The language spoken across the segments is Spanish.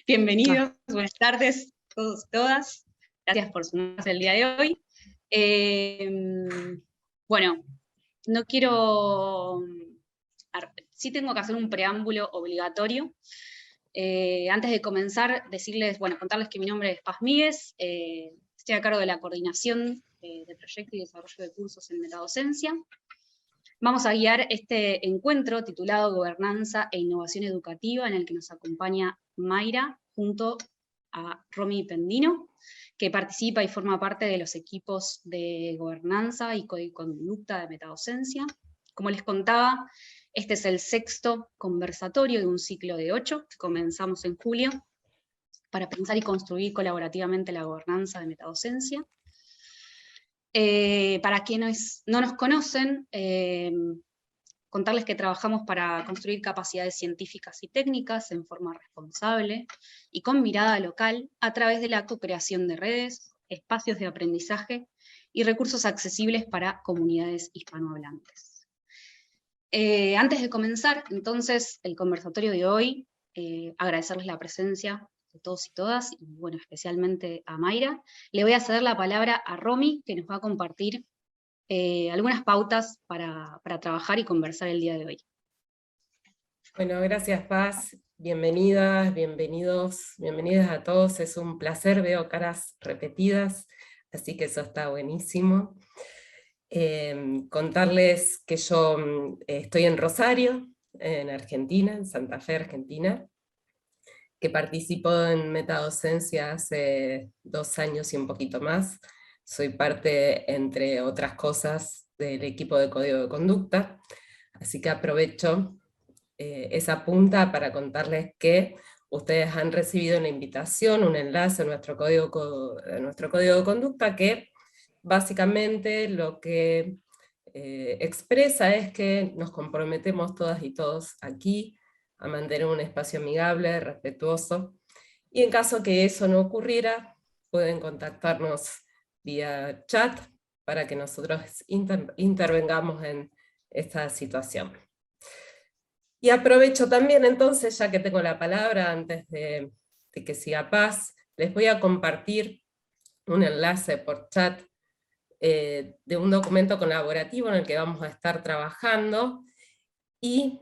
Bienvenidos, buenas tardes a todos y todas. Gracias por sumarse el día de hoy. Bueno, no quiero... Sí tengo que hacer un preámbulo obligatorio. Antes de comenzar, contarles que mi nombre es Paz Míguez, estoy a cargo de la coordinación de proyecto y desarrollo de cursos en metadocencia. Vamos a guiar este encuentro titulado Gobernanza e Innovación Educativa, en el que nos acompaña Mayra, junto a Romy Pendino, que participa y forma parte de los equipos de gobernanza y código de conducta de metadocencia. Como les contaba, este es el 6º conversatorio de un ciclo de 8, que comenzamos en julio, para pensar y construir colaborativamente la gobernanza de metadocencia. Para quienes no nos conocen, contarles que trabajamos para construir capacidades científicas y técnicas en forma responsable y con mirada local a través de la co-creación de redes, espacios de aprendizaje y recursos accesibles para comunidades hispanohablantes. Antes de comenzar, entonces, el conversatorio de hoy, agradecerles la presencia de todos y todas, y bueno, especialmente a Mayra. Le voy a ceder la palabra a Romy, que nos va a compartir algunas pautas para trabajar y conversar el día de hoy. Bueno, gracias Paz, bienvenidas, bienvenidos, bienvenidas a todos, es un placer, veo caras repetidas, así que eso está buenísimo. Contarles que yo estoy en Rosario, en Argentina, en Santa Fe, Argentina, que participo en metadocencia hace 2 años y un poquito más. Soy parte, entre otras cosas, del equipo de código de conducta, así que aprovecho esa punta para contarles que ustedes han recibido una invitación, un enlace a nuestro código de conducta, que básicamente lo que expresa es que nos comprometemos todas y todos aquí a mantener un espacio amigable, respetuoso, y en caso que eso no ocurriera, pueden contactarnos vía chat para que nosotros intervengamos en esta situación. Y aprovecho también entonces, ya que tengo la palabra, antes de que siga Paz, les voy a compartir un enlace por chat de un documento colaborativo en el que vamos a estar trabajando, y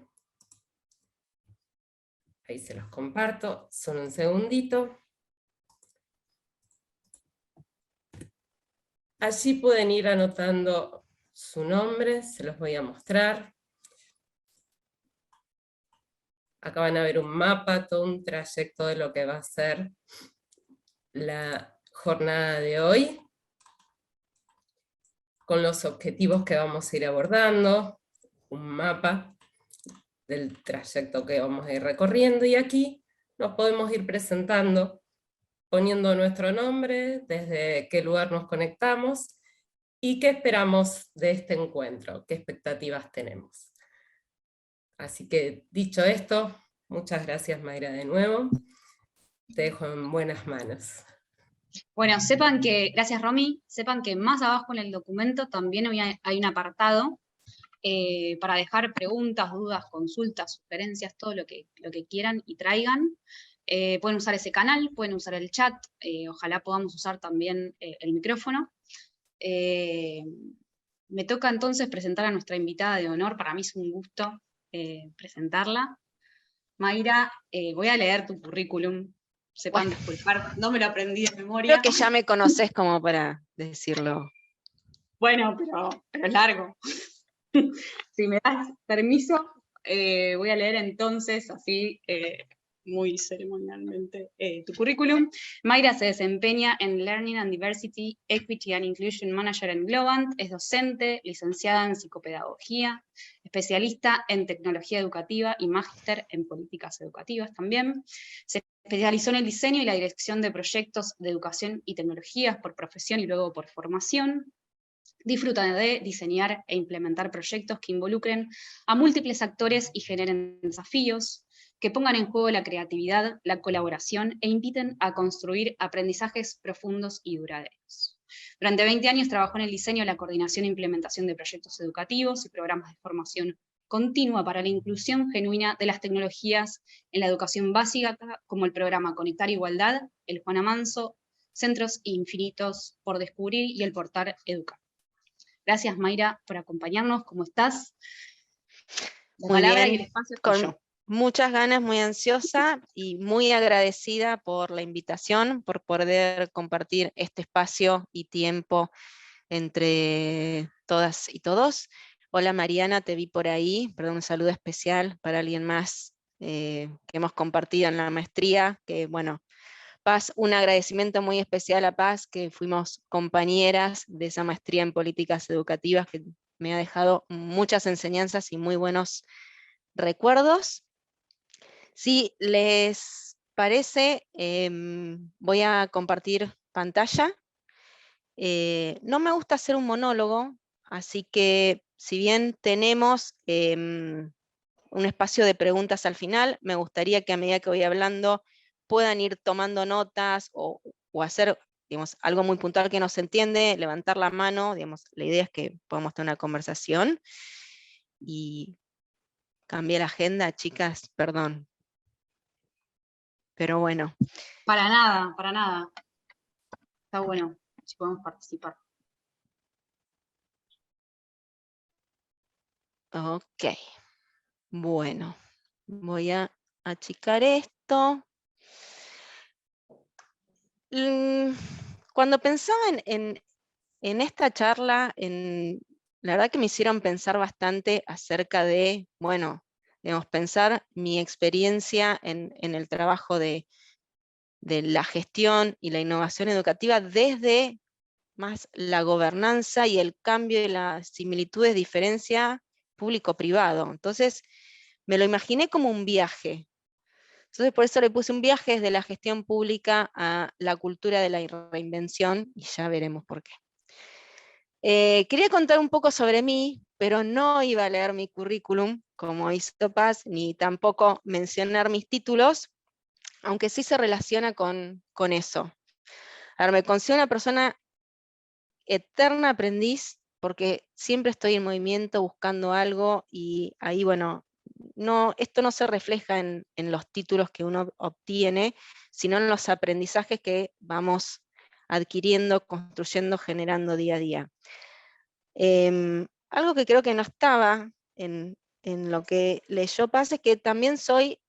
ahí se los comparto, solo un segundito. Allí pueden ir anotando su nombre, se los voy a mostrar. Acá van a ver un mapa, todo un trayecto de lo que va a ser la jornada de hoy, con los objetivos que vamos a ir abordando, un mapa del trayecto que vamos a ir recorriendo, y aquí nos podemos ir presentando, poniendo nuestro nombre, desde qué lugar nos conectamos, y qué esperamos de este encuentro, qué expectativas tenemos. Así que, dicho esto, muchas gracias Mayra de nuevo, te dejo en buenas manos. Bueno, gracias Romy, sepan que más abajo en el documento también hay un apartado para dejar preguntas, dudas, consultas, sugerencias, todo lo que quieran y traigan. Pueden usar ese canal, pueden usar el chat, ojalá podamos usar también el micrófono. Me toca entonces presentar a nuestra invitada de honor, para mí es un gusto presentarla. Mayra, voy a leer tu currículum, sepan disculpar, no me lo aprendí de memoria. Creo que ya me conocés como para decirlo. Bueno, pero es largo. Si me das permiso, voy a leer entonces, así muy ceremonialmente, tu currículum. Mayra se desempeña en Learning and Diversity, Equity and Inclusion Manager en Globant, es docente, licenciada en psicopedagogía, especialista en tecnología educativa y máster en políticas educativas también. Se especializó en el diseño y la dirección de proyectos de educación y tecnologías por profesión y luego por formación. Disfruta de diseñar e implementar proyectos que involucren a múltiples actores y generen desafíos, que pongan en juego la creatividad, la colaboración e inviten a construir aprendizajes profundos y duraderos. Durante 20 años trabajó en el diseño, la coordinación e implementación de proyectos educativos y programas de formación continua para la inclusión genuina de las tecnologías en la educación básica, como el programa Conectar Igualdad, el Juana Manso, Centros Infinitos por Descubrir y el portal Educar. Gracias, Mayra, por acompañarnos. ¿Cómo estás? La Muy palabra bien, y el espacio es con tuyo. muchas ganas, muy ansiosa y muy agradecida por la invitación, por poder compartir este espacio y tiempo entre todas y todos. Hola Mariana, te vi por ahí, perdón, un saludo especial para alguien más que hemos compartido en la maestría, que bueno, Paz, un agradecimiento muy especial a Paz, que fuimos compañeras de esa maestría en políticas educativas, que me ha dejado muchas enseñanzas y muy buenos recuerdos. Si les parece, voy a compartir pantalla. No me gusta hacer un monólogo, así que si bien tenemos un espacio de preguntas al final, me gustaría que a medida que voy hablando puedan ir tomando notas o hacer, digamos, algo muy puntual que no se entiende, levantar la mano, digamos, la idea es que podamos tener una conversación. Y cambié la agenda, chicas, perdón. Pero bueno. Para nada, para nada. Está bueno si podemos participar. Ok. Bueno, voy a achicar esto. Cuando pensaba en esta charla, la verdad que me hicieron pensar bastante acerca de, bueno, digamos, pensar mi experiencia en el trabajo de la gestión y la innovación educativa desde más la gobernanza y el cambio y las similitudes, diferencia público-privado. Entonces, me lo imaginé como un viaje. Entonces, por eso le puse un viaje desde la gestión pública a la cultura de la reinvención, y ya veremos por qué. Quería contar un poco sobre mí, pero no iba a leer mi currículum, como hizo Paz, ni tampoco mencionar mis títulos, aunque sí se relaciona con eso. A ver, me considero una persona eterna aprendiz, porque siempre estoy en movimiento buscando algo, y ahí, bueno, esto no se refleja en los títulos que uno obtiene, sino en los aprendizajes que vamos adquiriendo, construyendo, generando día a día. Algo que creo que no estaba en lo que leyó Paz es que también soy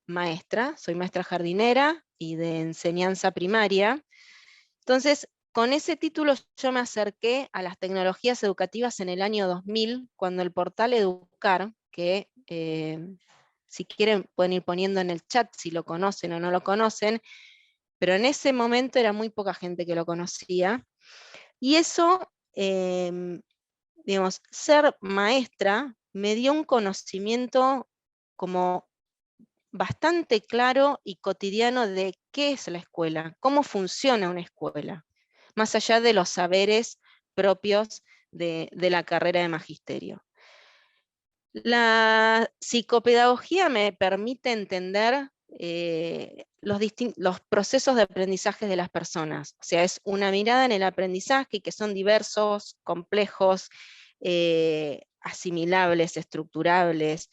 maestra, soy maestra jardinera y de enseñanza primaria. Entonces, con ese título yo me acerqué a las tecnologías educativas en el año 2000, cuando el portal Educar, que si quieren pueden ir poniendo en el chat si lo conocen o no lo conocen, pero en ese momento era muy poca gente que lo conocía. Y eso, digamos, ser maestra me dio un conocimiento como bastante claro y cotidiano de qué es la escuela, cómo funciona una escuela, más allá de los saberes propios de la carrera de magisterio. La psicopedagogía me permite entender los procesos de aprendizaje de las personas. O sea, es una mirada en el aprendizaje que son diversos, complejos, asimilables, estructurables.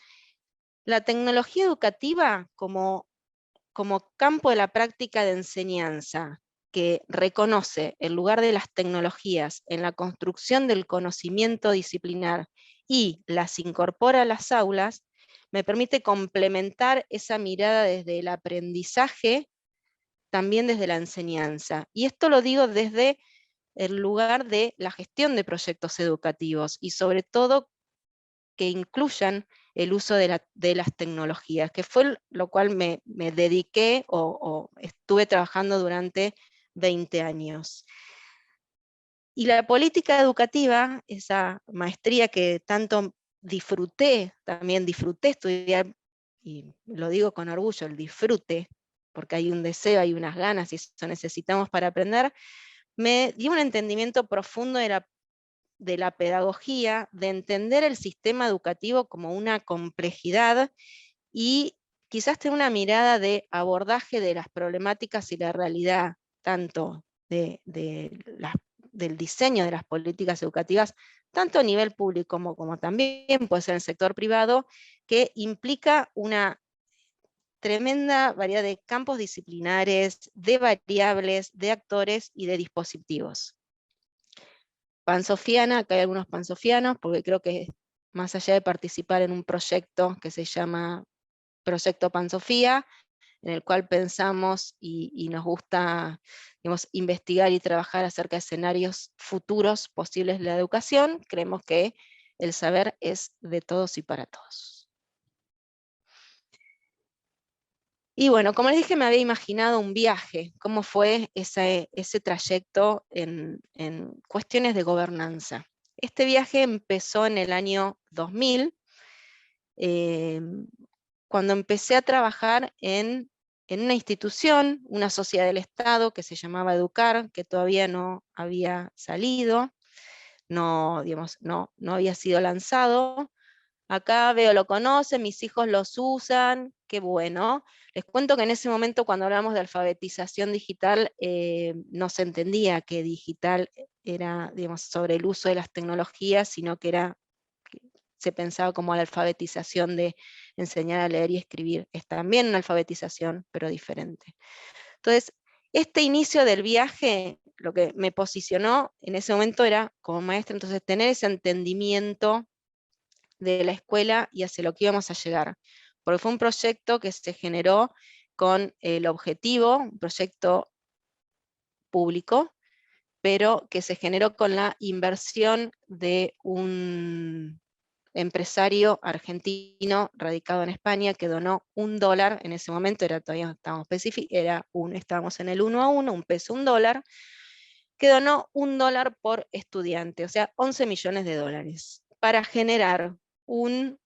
La tecnología educativa como campo de la práctica de enseñanza, que reconoce el lugar de las tecnologías en la construcción del conocimiento disciplinar y las incorpora a las aulas, me permite complementar esa mirada desde el aprendizaje, también desde la enseñanza. Y esto lo digo desde el lugar de la gestión de proyectos educativos y sobre todo que incluyan el uso de las tecnologías, que fue lo cual me dediqué o estuve trabajando durante 20 años. Y la política educativa, esa maestría que tanto también disfruté estudiar, y lo digo con orgullo, el disfrute, porque hay un deseo, hay unas ganas, y eso necesitamos para aprender, me dio un entendimiento profundo de la pedagogía, de entender el sistema educativo como una complejidad y quizás tener una mirada de abordaje de las problemáticas y la realidad, tanto de del diseño de las políticas educativas, tanto a nivel público como también puede ser en el sector privado, que implica una tremenda variedad de campos disciplinares, de variables, de actores y de dispositivos. Pansofiana, acá hay algunos pansofianos, porque creo que más allá de participar en un proyecto que se llama Proyecto Pansofía, en el cual pensamos y nos gusta, digamos, investigar y trabajar acerca de escenarios futuros posibles de la educación, creemos que el saber es de todos y para todos. Y bueno, como les dije, me había imaginado un viaje, cómo fue ese trayecto en cuestiones de gobernanza. Este viaje empezó en el año 2000, cuando empecé a trabajar en una institución, una sociedad del Estado que se llamaba Educar, que todavía no había salido, no había sido lanzado. Acá veo, lo conocen, mis hijos los usan, qué bueno. Les cuento que en ese momento, cuando hablamos de alfabetización digital, no se entendía que digital era, digamos, sobre el uso de las tecnologías, sino que se pensaba como la alfabetización de enseñar a leer y escribir. Es también una alfabetización, pero diferente. Entonces, este inicio del viaje, lo que me posicionó en ese momento era, como maestra, entonces tener ese entendimiento de la escuela y hacia lo que íbamos a llegar. Porque fue un proyecto que se generó con el objetivo, un proyecto público, pero que se generó con la inversión de un empresario argentino radicado en España que donó $1, en ese momento todavía estábamos estábamos en el 1 a 1, un peso, $1, que donó $1 por estudiante, o sea, 11 millones de dólares, para generar una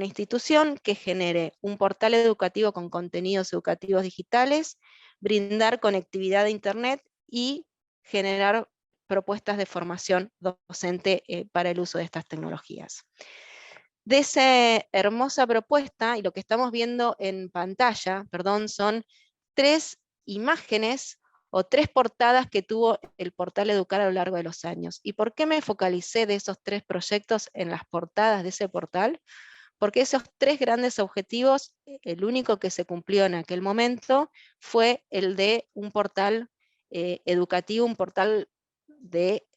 institución que genere un portal educativo con contenidos educativos digitales, brindar conectividad a Internet y generar propuestas de formación docente para el uso de estas tecnologías. De esa hermosa propuesta, y lo que estamos viendo en pantalla, son 3 imágenes o 3 portadas que tuvo el portal Educar a lo largo de los años. ¿Y por qué me focalicé de esos 3 proyectos en las portadas de ese portal? Porque esos 3 grandes objetivos, el único que se cumplió en aquel momento fue el de un portal educativo, un portal de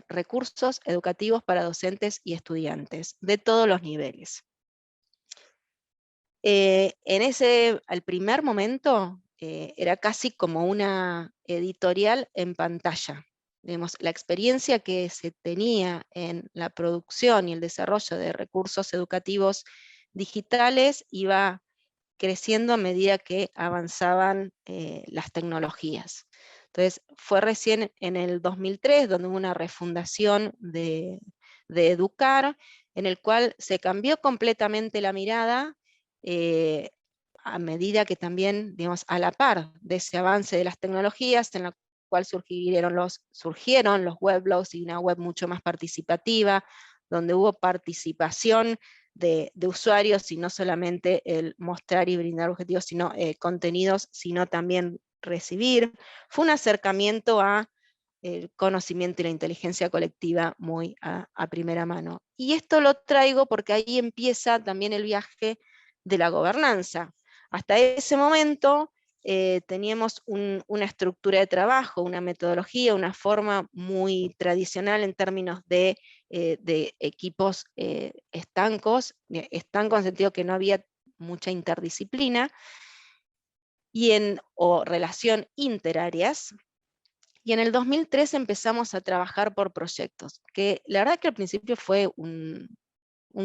recursos educativos para docentes y estudiantes de todos los niveles. Al primer momento era casi como una editorial en pantalla. Digamos, la experiencia que se tenía en la producción y el desarrollo de recursos educativos digitales iba creciendo a medida que avanzaban las tecnologías. Entonces, fue recién en el 2003 donde hubo una refundación de Educar, en el cual se cambió completamente la mirada, a medida que también, digamos, a la par de ese avance de las tecnologías, en la cual surgieron los weblogs y una web mucho más participativa, donde hubo participación de usuarios y no solamente el mostrar y brindar objetivos, sino contenidos, sino también recibir. Fue un acercamiento a el conocimiento y la inteligencia colectiva muy a primera mano. Y esto lo traigo porque ahí empieza también el viaje de la gobernanza. Hasta ese momento teníamos una estructura de trabajo, una metodología, una forma muy tradicional en términos de equipos estancos en el sentido que no había mucha interdisciplina, o relación interáreas. Y en el 2003 empezamos a trabajar por proyectos, que la verdad que al principio fue un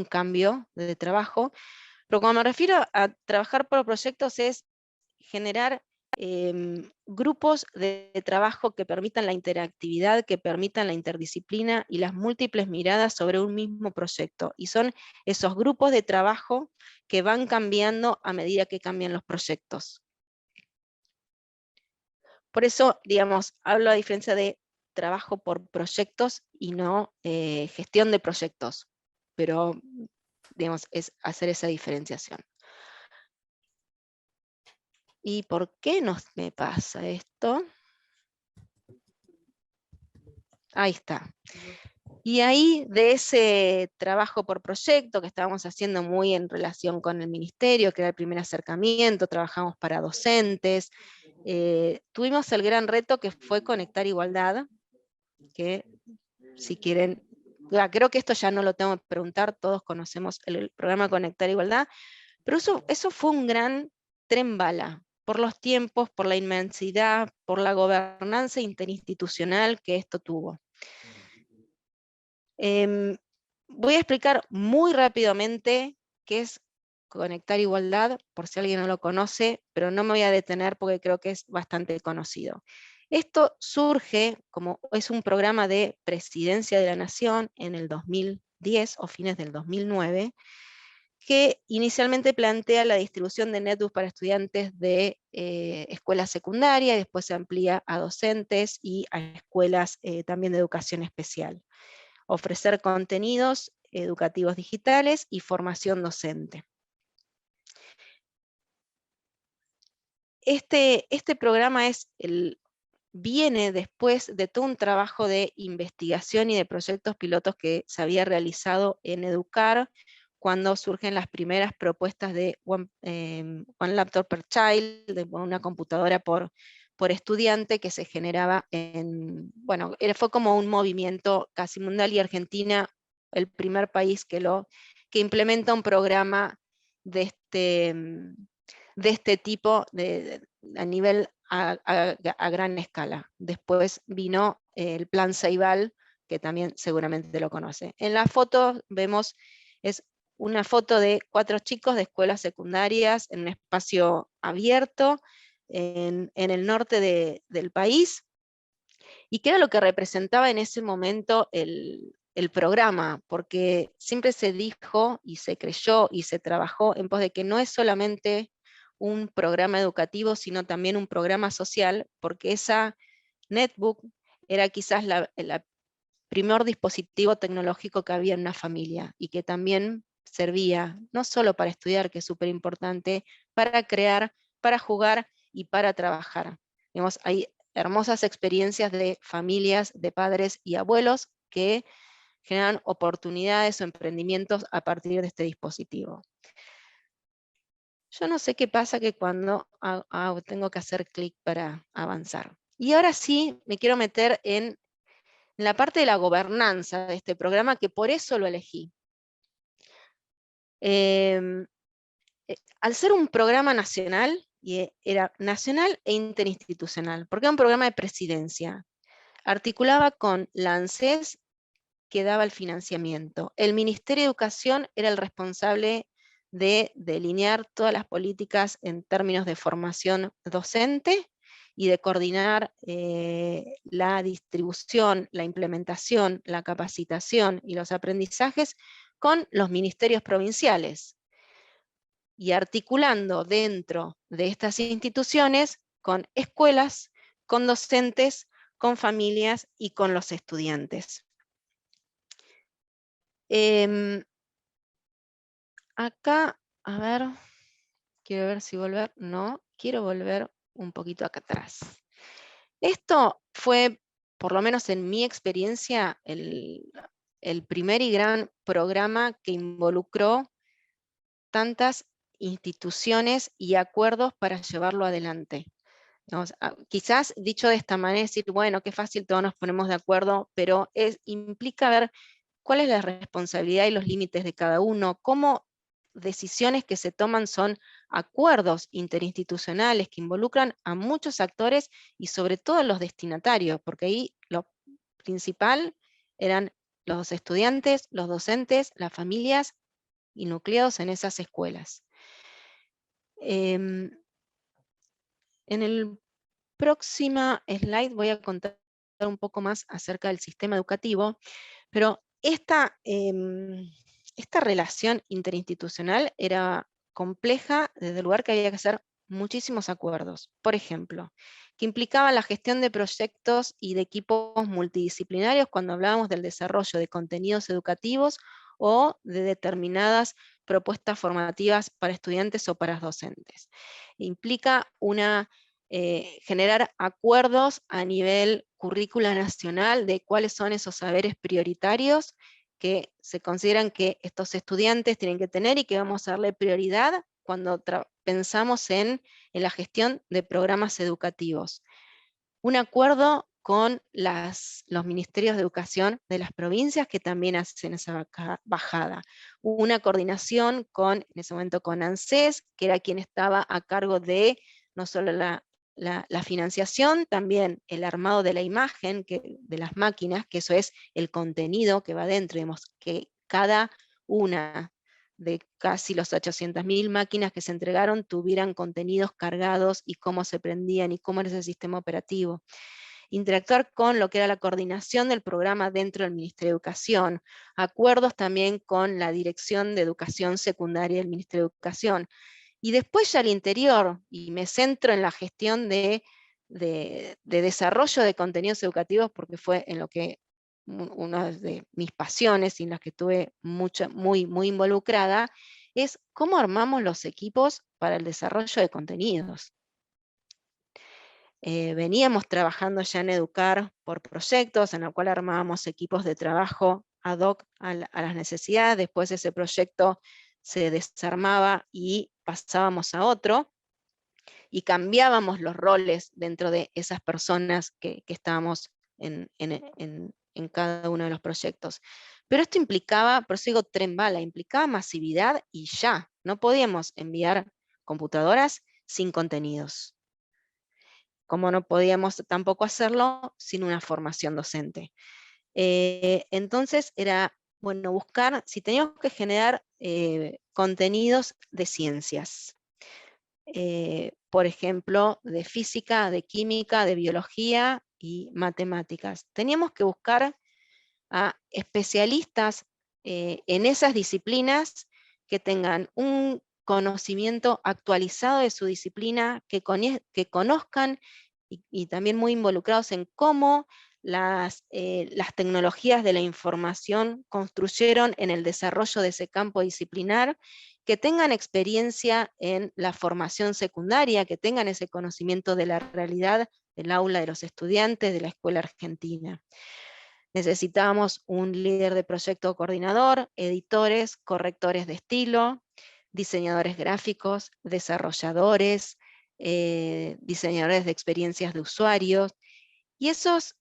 cambio de trabajo, pero cuando me refiero a trabajar por proyectos es generar grupos de trabajo que permitan la interactividad, que permitan la interdisciplina y las múltiples miradas sobre un mismo proyecto. Y son esos grupos de trabajo que van cambiando a medida que cambian los proyectos. Por eso, digamos, hablo a diferencia de trabajo por proyectos y no gestión de proyectos, pero digamos, es hacer esa diferenciación. ¿Y por qué me pasa esto? Ahí está. Y ahí, de ese trabajo por proyecto que estábamos haciendo muy en relación con el ministerio, que era el primer acercamiento, trabajamos para docentes, tuvimos el gran reto que fue Conectar Igualdad, que si quieren, creo que esto ya no lo tengo que preguntar, todos conocemos el programa Conectar Igualdad, pero eso fue un gran tren bala, por los tiempos, por la inmensidad, por la gobernanza interinstitucional que esto tuvo. Voy a explicar muy rápidamente qué es Conectar Igualdad, por si alguien no lo conoce, pero no me voy a detener porque creo que es bastante conocido. Esto surge como es un programa de Presidencia de la Nación en el 2010 o fines del 2009, que inicialmente plantea la distribución de netbooks para estudiantes de escuela secundaria, y después se amplía a docentes y a escuelas también de educación especial. Ofrecer contenidos educativos digitales y formación docente. Este programa viene después de todo un trabajo de investigación y de proyectos pilotos que se había realizado en Educar, cuando surgen las primeras propuestas de One Laptop per Child, de una computadora por estudiante, que se generaba bueno, fue como un movimiento casi mundial, y Argentina, el primer país que implementa un programa de este tipo a nivel a gran escala. Después vino el Plan Ceibal, que también seguramente lo conoce. En la foto vemos, es una foto de 4 chicos de escuelas secundarias en un espacio abierto en el norte del país, y que era lo que representaba en ese momento el programa, porque siempre se dijo y se creyó y se trabajó en pos de que no es solamente un programa educativo, sino también un programa social, porque esa netbook era quizás el primer dispositivo tecnológico que había en una familia, y que también servía no solo para estudiar, que es súper importante, para crear, para jugar y para trabajar. Digamos, hay hermosas experiencias de familias, de padres y abuelos que generan oportunidades o emprendimientos a partir de este dispositivo. Yo no sé qué pasa que cuando tengo que hacer clic para avanzar. Y ahora sí me quiero meter en la parte de la gobernanza de este programa, que por eso lo elegí. Al ser un programa nacional, y era nacional e interinstitucional, porque era un programa de presidencia, articulaba con la ANSES, que daba el financiamiento. El Ministerio de Educación era el responsable de delinear todas las políticas en términos de formación docente y de coordinar la distribución, la implementación, la capacitación y los aprendizajes con los ministerios provinciales, y articulando dentro de estas instituciones con escuelas, con docentes, con familias y con los estudiantes. Acá, a ver, quiero ver si volver, no, quiero volver un poquito acá atrás. Esto fue, por lo menos en mi experiencia, el primer y gran programa que involucró tantas instituciones y acuerdos para llevarlo adelante. Digamos, quizás dicho de esta manera, decir, bueno, qué fácil, todos nos ponemos de acuerdo, pero implica ver cuál es la responsabilidad y los límites de cada uno, cómo decisiones que se toman son acuerdos interinstitucionales que involucran a muchos actores y sobre todo a los destinatarios, porque ahí lo principal eran los estudiantes, los docentes, las familias y nucleados en esas escuelas. En el próximo slide voy a contar un poco más acerca del sistema educativo, pero esta relación interinstitucional era compleja desde el lugar que había que hacer muchísimos acuerdos. Por ejemplo, que implicaban la gestión de proyectos y de equipos multidisciplinarios cuando hablábamos del desarrollo de contenidos educativos o de determinadas propuestas formativas para estudiantes o para docentes. Implica una generar acuerdos a nivel currícula nacional de cuáles son esos saberes prioritarios que se consideran que estos estudiantes tienen que tener y que vamos a darle prioridad cuando pensamos en la gestión de programas educativos. Un acuerdo con los ministerios de educación de las provincias que también hacen esa bajada. Una coordinación con, en ese momento con ANSES, que era quien estaba a cargo de no solo la financiación, también el armado de la imagen, de las máquinas, que eso es el contenido que va dentro, digamos, que cada una de casi los 800.000 máquinas que se entregaron tuvieran contenidos cargados y cómo se prendían y cómo era ese sistema operativo. Interactuar con lo que era la coordinación del programa dentro del Ministerio de Educación, acuerdos también con la Dirección de Educación Secundaria del Ministerio de Educación, y después ya al interior, y me centro en la gestión de desarrollo de contenidos educativos, porque fue en lo que una de mis pasiones y en las que estuve muy involucrada, es cómo armamos los equipos para el desarrollo de contenidos. Veníamos trabajando ya en Educar por proyectos, en el cual armábamos equipos de trabajo ad hoc a las necesidades, después ese proyecto se desarmaba y pasábamos a otro, y cambiábamos los roles dentro de esas personas que estábamos en cada uno de los proyectos. Pero esto implicaba, por eso digo tren bala, implicaba masividad y ya, no podíamos enviar computadoras sin contenidos, como no podíamos tampoco hacerlo sin una formación docente. Entonces era, bueno, buscar, si teníamos que generar contenidos de ciencias, por ejemplo, de física, de química, de biología y matemáticas. Teníamos que buscar a especialistas en esas disciplinas que tengan un conocimiento actualizado de su disciplina, que conozcan y también muy involucrados en cómo las tecnologías de la información construyeron en el desarrollo de ese campo disciplinar, que tengan experiencia en la formación secundaria, que tengan ese conocimiento de la realidad del aula de los estudiantes de la escuela argentina. Necesitábamos un líder de proyecto coordinador, editores, correctores de estilo, diseñadores gráficos, desarrolladores, diseñadores de experiencias de usuarios, y esos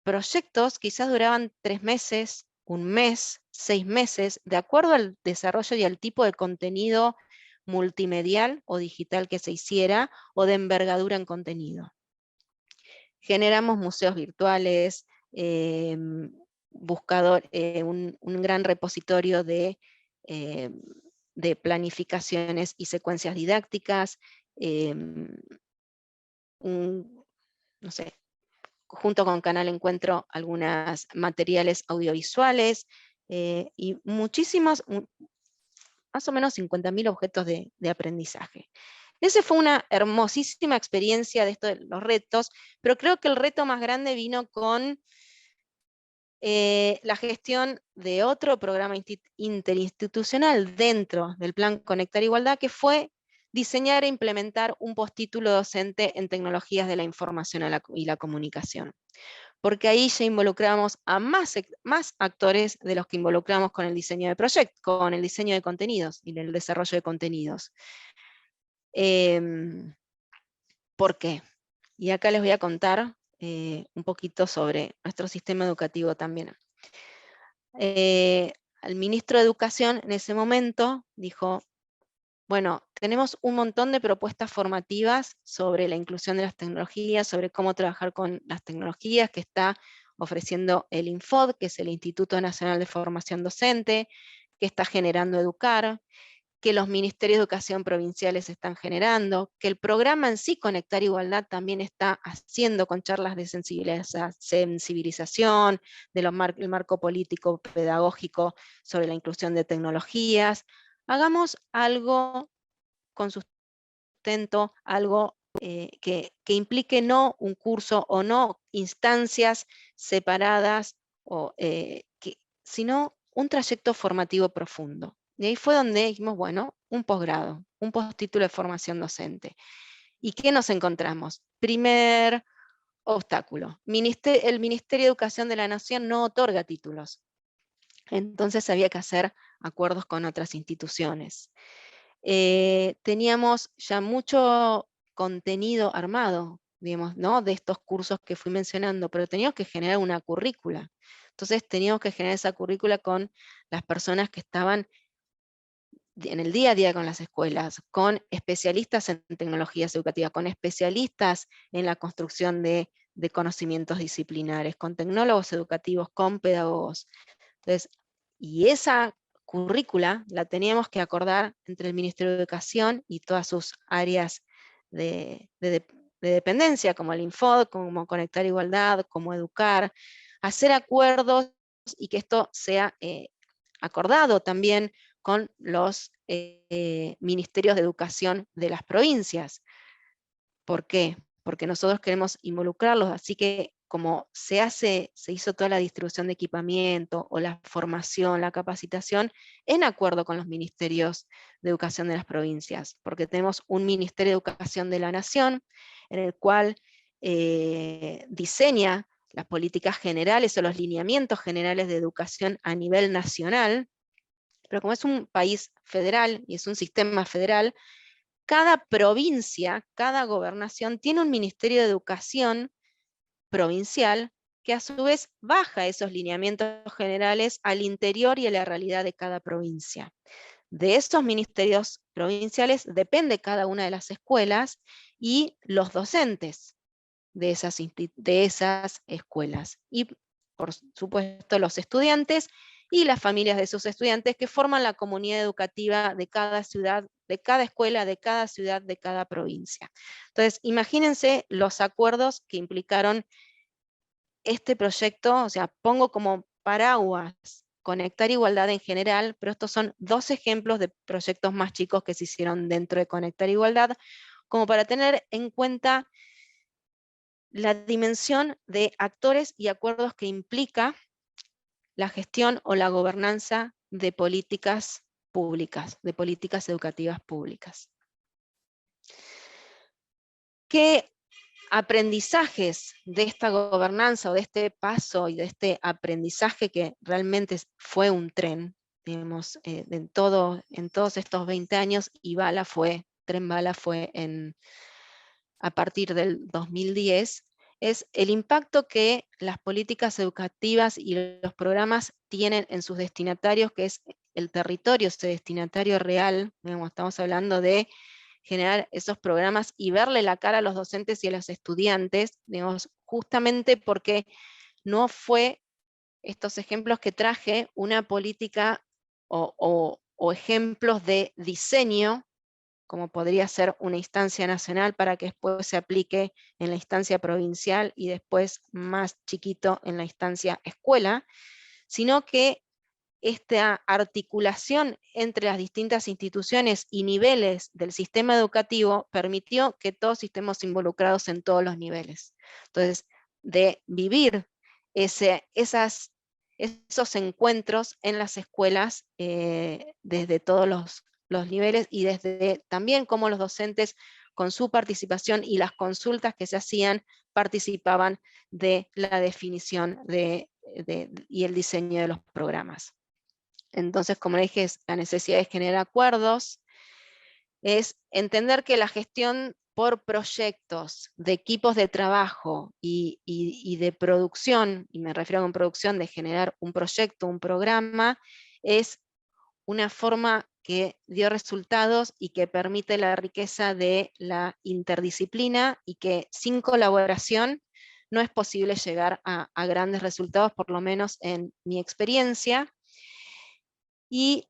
proyectos quizás duraban 3 meses, 1 mes, 6 meses, de acuerdo al desarrollo y al tipo de contenido multimedial o digital que se hiciera, o de envergadura en contenido. Generamos museos virtuales, un gran repositorio de planificaciones y secuencias didácticas, no sé, junto con Canal Encuentro, algunos materiales audiovisuales, y muchísimos, más o menos 50.000 objetos de aprendizaje. Esa fue una hermosísima experiencia de esto de los retos, pero creo que el reto más grande vino con la gestión de otro programa interinstitucional dentro del Plan Conectar Igualdad, que fue diseñar e implementar un postítulo docente en tecnologías de la información y la comunicación. Porque ahí ya involucramos a más actores de los que involucramos con el diseño de proyectos, con el diseño de contenidos y el desarrollo de contenidos. ¿Por qué? Y acá les voy a contar un poquito sobre nuestro sistema educativo también. El ministro de Educación en ese momento dijo, bueno, tenemos un montón de propuestas formativas sobre la inclusión de las tecnologías, sobre cómo trabajar con las tecnologías que está ofreciendo el INFOD, que es el Instituto Nacional de Formación Docente, que está generando Educar, que los ministerios de educación provinciales están generando, que el programa en sí, Conectar Igualdad, también está haciendo con charlas de sensibilización, del marco político pedagógico sobre la inclusión de tecnologías. Hagamos algo con sustento, algo que implique no un curso o no instancias separadas, sino un trayecto formativo profundo. Y ahí fue donde dijimos, bueno, un posgrado, un postítulo de formación docente. ¿Y qué nos encontramos? Primer obstáculo. El Ministerio de Educación de la Nación no otorga títulos. Entonces había que hacer acuerdos con otras instituciones. Teníamos ya mucho contenido armado, digamos, ¿no? De estos cursos que fui mencionando, pero teníamos que generar una currícula. Entonces teníamos que generar esa currícula con las personas que estaban en el día a día con las escuelas, con especialistas en tecnologías educativas, con especialistas en la construcción de conocimientos disciplinares, con tecnólogos educativos, con pedagogos. Entonces, y esa currícula la teníamos que acordar entre el Ministerio de Educación y todas sus áreas de dependencia, como el Infod, como Conectar Igualdad, como Educar, hacer acuerdos y que esto sea acordado también con los ministerios de educación de las provincias. ¿Por qué? Porque nosotros queremos involucrarlos, así que como se hizo toda la distribución de equipamiento o la formación, la capacitación, en acuerdo con los ministerios de educación de las provincias, porque tenemos un Ministerio de Educación de la Nación, en el cual diseña las políticas generales o los lineamientos generales de educación a nivel nacional, pero como es un país federal y es un sistema federal, cada provincia, cada gobernación tiene un Ministerio de Educación provincial que a su vez baja esos lineamientos generales al interior y a la realidad de cada provincia. De esos ministerios provinciales depende cada una de las escuelas y los docentes de esas escuelas. Y por supuesto los estudiantes y las familias de esos estudiantes que forman la comunidad educativa de cada ciudad, de cada escuela, de cada ciudad, de cada provincia. Entonces, imagínense los acuerdos que implicaron este proyecto, o sea, pongo como paraguas Conectar Igualdad en general, pero estos son 2 ejemplos de proyectos más chicos que se hicieron dentro de Conectar Igualdad, como para tener en cuenta la dimensión de actores y acuerdos que implica la gestión o la gobernanza de políticas públicas, de políticas educativas públicas. ¿Qué aprendizajes de esta gobernanza o de este paso y de este aprendizaje que realmente fue un tren, digamos, en todos estos 20 años, y Tren Bala fue a partir del 2010, es el impacto que las políticas educativas y los programas tienen en sus destinatarios, que es el territorio, ese destinatario real. Digamos, estamos hablando de generar esos programas y verle la cara a los docentes y a los estudiantes, digamos, justamente porque no fue estos ejemplos que traje una política o ejemplos de diseño, como podría ser una instancia nacional para que después se aplique en la instancia provincial y después más chiquito en la instancia escuela, sino que esta articulación entre las distintas instituciones y niveles del sistema educativo permitió que todos estemos involucrados en todos los niveles. Entonces, de vivir esos encuentros en las escuelas desde todos los niveles y desde también cómo los docentes con su participación y las consultas que se hacían participaban de la definición y el diseño de los programas. Entonces, como le dije, la necesidad de generar acuerdos, es entender que la gestión por proyectos de equipos de trabajo y de producción, y me refiero a producción de generar un proyecto, un programa, es una forma que dio resultados y que permite la riqueza de la interdisciplina y que sin colaboración no es posible llegar a grandes resultados, por lo menos en mi experiencia. Y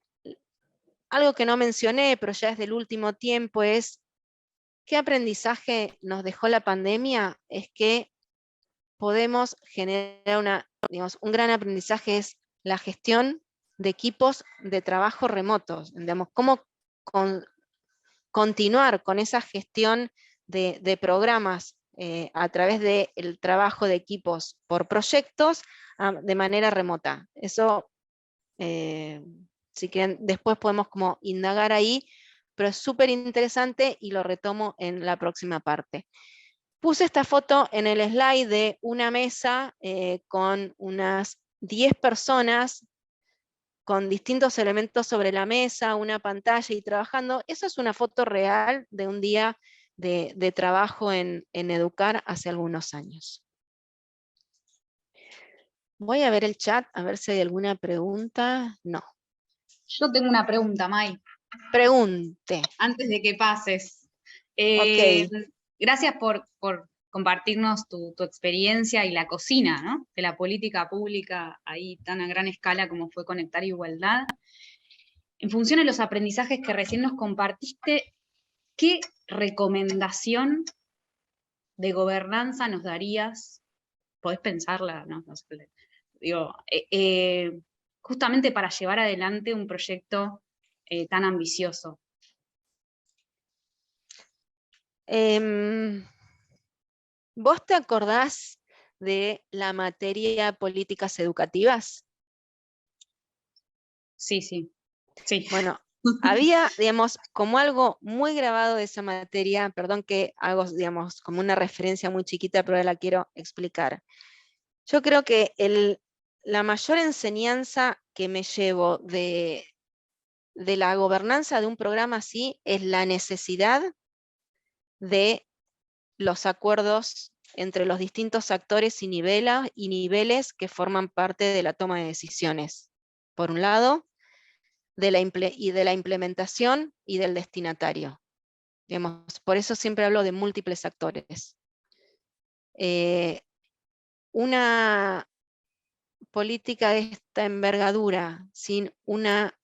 algo que no mencioné, pero ya es del último tiempo, es qué aprendizaje nos dejó la pandemia. Es que podemos generar un gran aprendizaje es la gestión de equipos de trabajo remotos. Digamos, cómo continuar con esa gestión de programas a través del trabajo de equipos por proyectos de manera remota. Eso si quieren, después podemos como indagar ahí, pero es súper interesante y lo retomo en la próxima parte. Puse esta foto en el slide de una mesa con unas 10 personas con distintos elementos sobre la mesa, una pantalla y trabajando. Eso es una foto real de un día de trabajo en Educar hace algunos años. Voy a ver el chat, a ver si hay alguna pregunta. No. Yo tengo una pregunta, May. Pregunte. Antes de que pases. Ok. Gracias por compartirnos tu experiencia y la cocina, ¿no? De la política pública ahí tan a gran escala como fue Conectar Igualdad. En función de los aprendizajes que recién nos compartiste, ¿qué recomendación de gobernanza nos darías? Podés pensarla, ¿no? No sé, digo, justamente para llevar adelante un proyecto tan ambicioso. ¿Vos te acordás de la materia políticas educativas? Sí, sí, sí. Bueno, había, digamos, como algo muy grabado de esa materia, perdón que hago, digamos, como una referencia muy chiquita, pero ahora la quiero explicar. Yo creo que la mayor enseñanza que me llevo de la gobernanza de un programa así es la necesidad de los acuerdos entre los distintos actores y niveles que forman parte de la toma de decisiones. Por un lado, de la implementación y del destinatario. Digamos, por eso siempre hablo de múltiples actores. Una política de esta envergadura sin una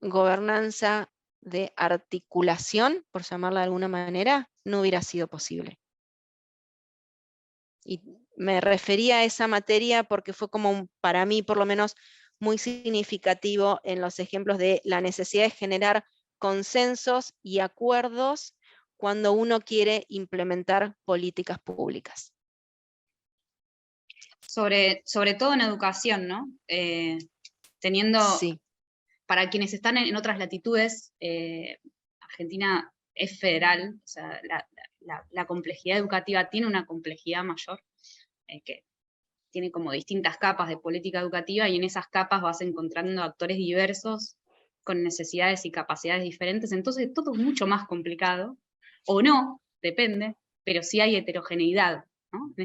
gobernanza de articulación, por llamarla de alguna manera, no hubiera sido posible. Y me refería a esa materia porque fue como, para mí por lo menos, muy significativo en los ejemplos de la necesidad de generar consensos y acuerdos cuando uno quiere implementar políticas públicas. Sobre todo en educación, ¿no? Teniendo, Sí. para quienes están en otras latitudes, Argentina es federal, o sea, la complejidad educativa tiene una complejidad mayor, que tiene como distintas capas de política educativa, y en esas capas vas encontrando actores diversos, con necesidades y capacidades diferentes, entonces todo es mucho más complicado, o no, depende, pero sí hay heterogeneidad, ¿no? En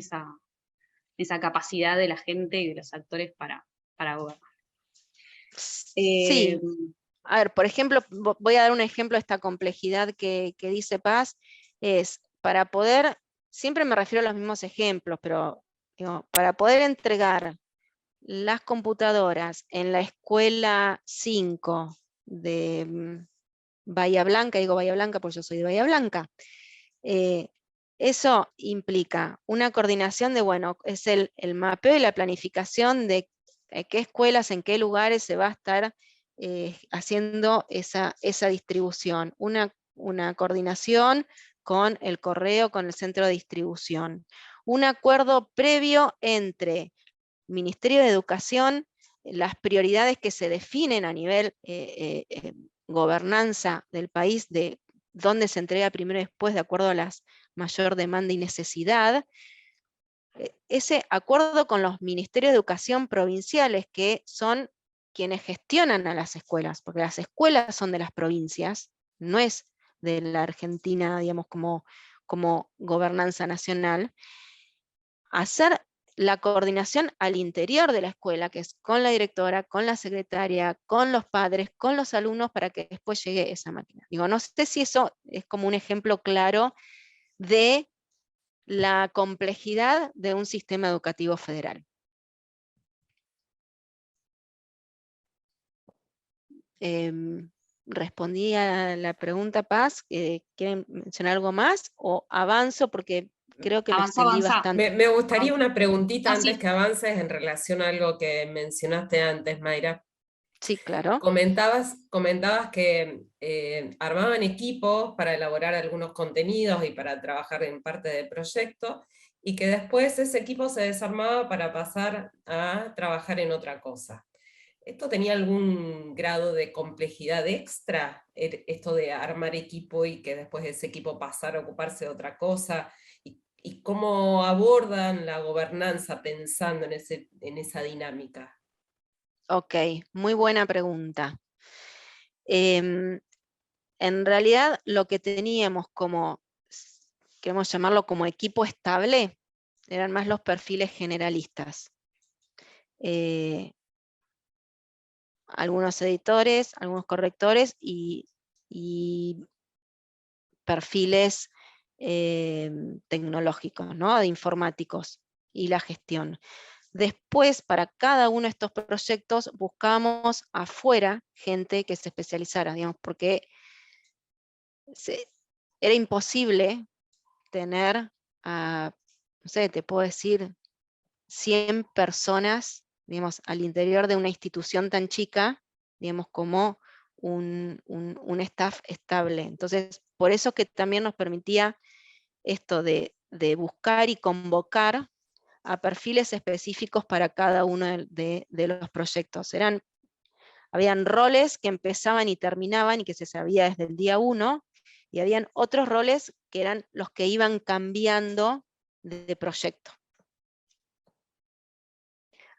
esa capacidad de la gente y de los actores para gobernar. Sí. A ver, por ejemplo, voy a dar un ejemplo de esta complejidad que dice Paz, es para poder, siempre me refiero a los mismos ejemplos, pero digo, para poder entregar las computadoras en la escuela 5 de Bahía Blanca, digo Bahía Blanca porque yo soy de Bahía Blanca, eso implica una coordinación de, bueno, es el mapeo y la planificación de qué escuelas, en qué lugares se va a estar haciendo esa distribución. Una coordinación con el correo, con el centro de distribución. Un acuerdo previo entre Ministerio de Educación, las prioridades que se definen a nivel gobernanza del país, de dónde se entrega primero y después, de acuerdo a la mayor demanda y necesidad, ese acuerdo con los ministerios de educación provinciales, que son quienes gestionan a las escuelas, porque las escuelas son de las provincias, no es de la Argentina, digamos, como gobernanza nacional, hacer la coordinación al interior de la escuela, que es con la directora, con la secretaria, con los padres, con los alumnos, para que después llegue esa máquina. Digo, no sé si eso es como un ejemplo claro de la complejidad de un sistema educativo federal. ¿Respondí a la pregunta, Paz? ¿Quieren mencionar algo más? ¿O avanzo? Porque creo que me extendí bastante. Me gustaría una preguntita antes sí. que avances en relación a algo que mencionaste antes, Mayra. Sí, claro. Comentabas que armaban equipos para elaborar algunos contenidos y para trabajar en parte del proyecto, y que después ese equipo se desarmaba para pasar a trabajar en otra cosa. ¿Esto tenía algún grado de complejidad extra? Esto de armar equipo y que después ese equipo pasara a ocuparse de otra cosa. ¿Y cómo abordan la gobernanza pensando en esa dinámica? Ok, muy buena pregunta. Em, en realidad lo que teníamos como, queremos llamarlo como equipo estable, eran más los perfiles generalistas. Algunos editores, algunos correctores y perfiles tecnológicos, ¿no? De informáticos y la gestión. Después, para cada uno de estos proyectos, buscamos afuera gente que se especializara, digamos, porque era imposible tener, no sé, te puedo decir, 100 personas, digamos, al interior de una institución tan chica, digamos, como un staff estable. Entonces, por eso que también nos permitía esto de buscar y convocar a perfiles específicos para cada uno de los proyectos. Habían roles que empezaban y terminaban y que se sabía desde el día 1, y habían otros roles que eran los que iban cambiando de proyecto.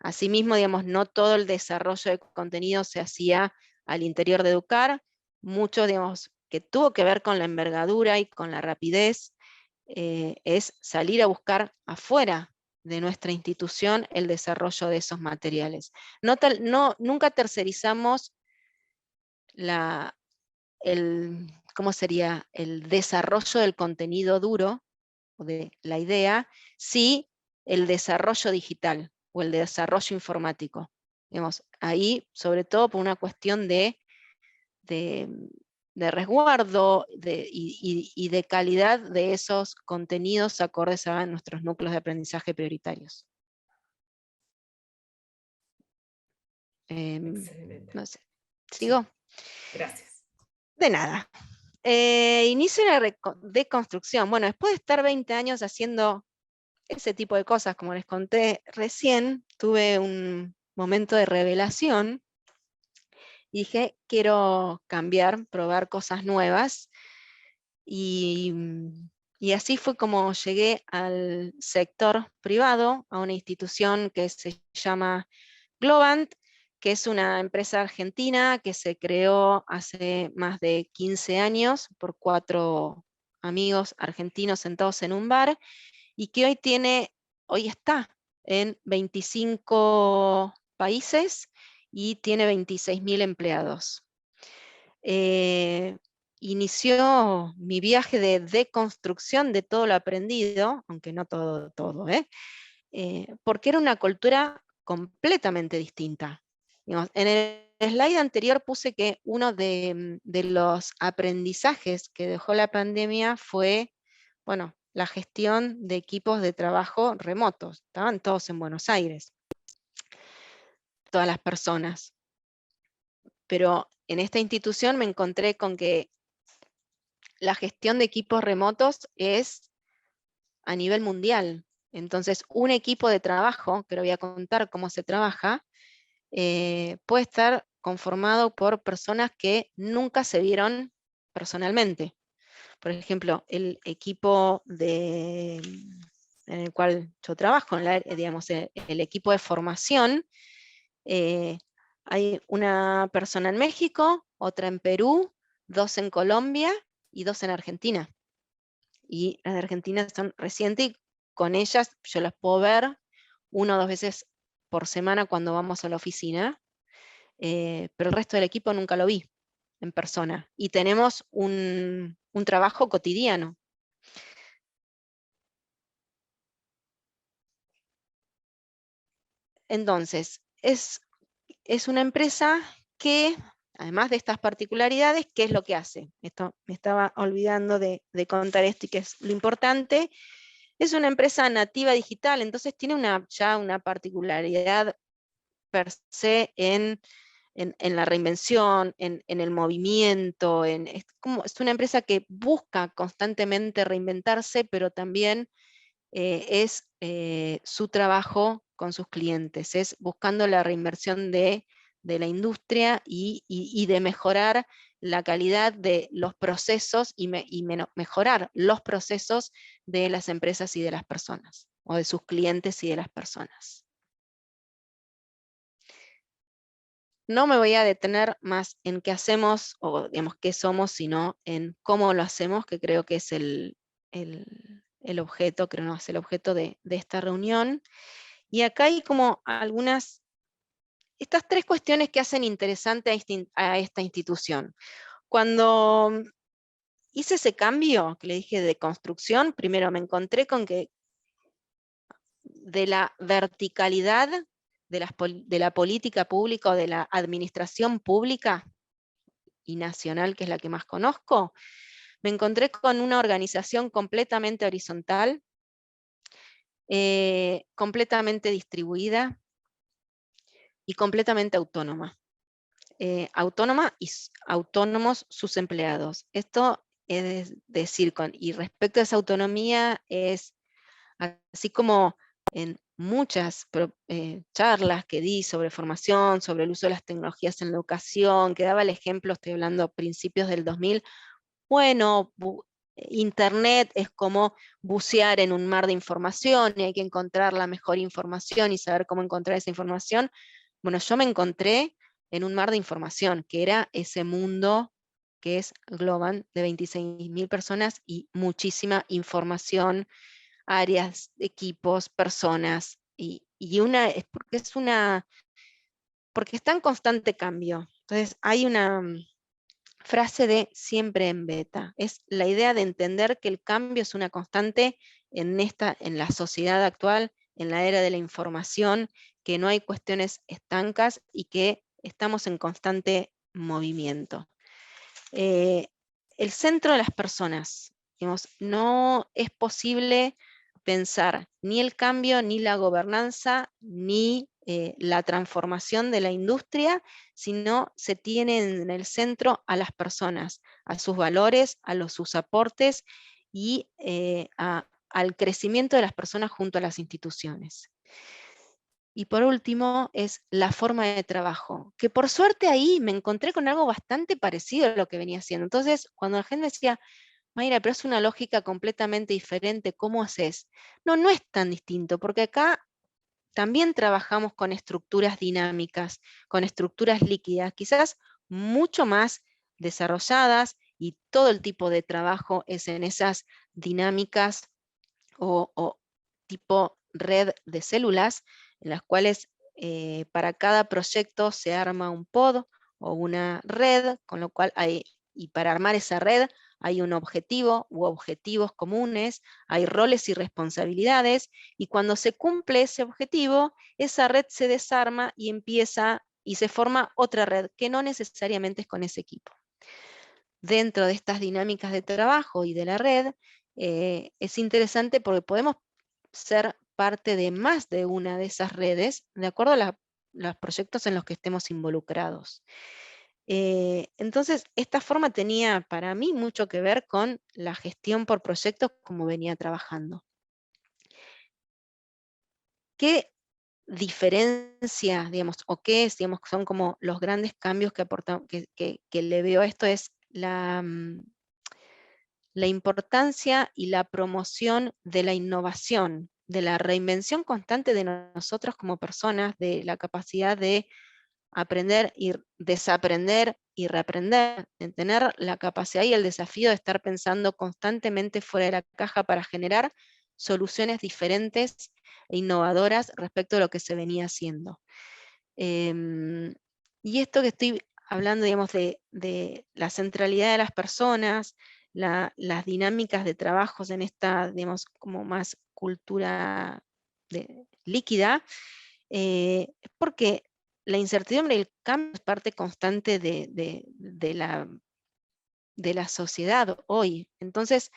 Asimismo, digamos, no todo el desarrollo de contenido se hacía al interior de Educar, mucho, digamos, que tuvo que ver con la envergadura y con la rapidez, es salir a buscar afuera de nuestra institución el desarrollo de esos materiales. Nunca tercerizamos ¿cómo sería? El desarrollo del contenido duro, o de la idea, sí el desarrollo digital o el desarrollo informático. Digamos, ahí, sobre todo por una cuestión de resguardo y de calidad de esos contenidos acordes a nuestros núcleos de aprendizaje prioritarios. Excelente. No sé. Sí, ¿Sigo? gracias. De nada. Inicio de la deconstrucción. Bueno, después de estar 20 años haciendo ese tipo de cosas, como les conté recién, tuve un momento de revelación y dije, quiero cambiar, probar cosas nuevas. Y, y así fue como llegué al sector privado, a una institución que se llama Globant, que es una empresa argentina que se creó hace más de 15 años por 4 amigos argentinos sentados en un bar, y que hoy está en 25 países y tiene 26.000 empleados. Inició mi viaje de deconstrucción de todo lo aprendido, aunque no todo, porque era una cultura completamente distinta. Digamos, en el slide anterior puse que uno de los aprendizajes que dejó la pandemia fue, bueno, la gestión de equipos de trabajo remotos. Estaban todos en Buenos Aires, todas las personas. Pero en esta institución me encontré con que la gestión de equipos remotos es a nivel mundial. Entonces, un equipo de trabajo, que lo voy a contar cómo se trabaja, puede estar conformado por personas que nunca se vieron personalmente. Por ejemplo, el equipo en el cual yo trabajo, digamos, el equipo de formación, hay una persona en México, otra en Perú, 2 en Colombia y 2 en Argentina. Y las de Argentina son recientes y con ellas yo las puedo ver 1 o 2 veces por semana cuando vamos a la oficina, pero el resto del equipo nunca lo vi en persona. Y tenemos un trabajo cotidiano. Entonces, es una empresa que, además de estas particularidades, ¿qué es lo que hace? Esto me estaba olvidando de contar esto y que es lo importante. Es una empresa nativa digital, entonces tiene ya una particularidad per se en la reinvención, en el movimiento. Es una empresa que busca constantemente reinventarse, pero también es su trabajo con sus clientes, es buscando la reinversión de de la industria y de mejorar la calidad de los procesos y mejorar los procesos de las empresas y de las personas, o de sus clientes y de las personas. No me voy a detener más en qué hacemos, o digamos qué somos, sino en cómo lo hacemos, que creo que es el objeto, creo no, es el objeto de esta reunión. Y acá hay como estas 3 cuestiones que hacen interesante a esta institución. Cuando hice ese cambio, que le dije de construcción, primero me encontré con que de la verticalidad de la política pública o de la administración pública y nacional, que es la que más conozco, me encontré con una organización completamente horizontal, completamente distribuida y completamente autónoma. Autónoma y autónomos sus empleados. Esto es decir, y respecto a esa autonomía, es así como en muchas charlas que di sobre formación, sobre el uso de las tecnologías en la educación, que daba el ejemplo, estoy hablando a principios del 2000, bueno, Internet es como bucear en un mar de información y hay que encontrar la mejor información y saber cómo encontrar esa información. Bueno, yo me encontré en un mar de información, que era ese mundo que es Globant, de 26.000 personas y muchísima información, áreas, equipos, personas, porque está en constante cambio. Entonces hay una frase de siempre en beta. Es la idea de entender que el cambio es una constante en la sociedad actual, en la era de la información, que no hay cuestiones estancas y que estamos en constante movimiento. El centro de las personas, digamos, no es posible pensar ni el cambio, ni la gobernanza, ni la transformación de la industria, sino se tiene en el centro a las personas, a sus valores, sus aportes y al crecimiento de las personas junto a las instituciones. Y por último es la forma de trabajo, que por suerte ahí me encontré con algo bastante parecido a lo que venía haciendo. Entonces, cuando la gente decía, Mayra, pero es una lógica completamente diferente, ¿cómo haces? No, no es tan distinto, porque acá también trabajamos con estructuras dinámicas, con estructuras líquidas, quizás mucho más desarrolladas, y todo el tipo de trabajo es en esas dinámicas o tipo red de células, en las cuales para cada proyecto se arma un pod o una red, con lo cual y para armar esa red hay un objetivo u objetivos comunes, hay roles y responsabilidades, y cuando se cumple ese objetivo, esa red se desarma y empieza y se forma otra red, que no necesariamente es con ese equipo. Dentro de estas dinámicas de trabajo y de la red, es interesante porque podemos ser parte de más de una de esas redes, de acuerdo a los proyectos en los que estemos involucrados. Entonces, esta forma tenía para mí mucho que ver con la gestión por proyectos como venía trabajando. ¿Qué diferencia, digamos, o qué es, digamos, son como los grandes cambios que le veo a esto? Es la importancia y la promoción de la innovación, de la reinvención constante de nosotros como personas, de la capacidad de aprender y desaprender y reaprender, de tener la capacidad y el desafío de estar pensando constantemente fuera de la caja para generar soluciones diferentes e innovadoras respecto a lo que se venía haciendo. Y esto que estoy hablando, digamos, de la centralidad de las personas, las dinámicas de trabajos en esta, digamos, como más cultura líquida, es porque la incertidumbre y el cambio es parte constante de la sociedad hoy. Entonces,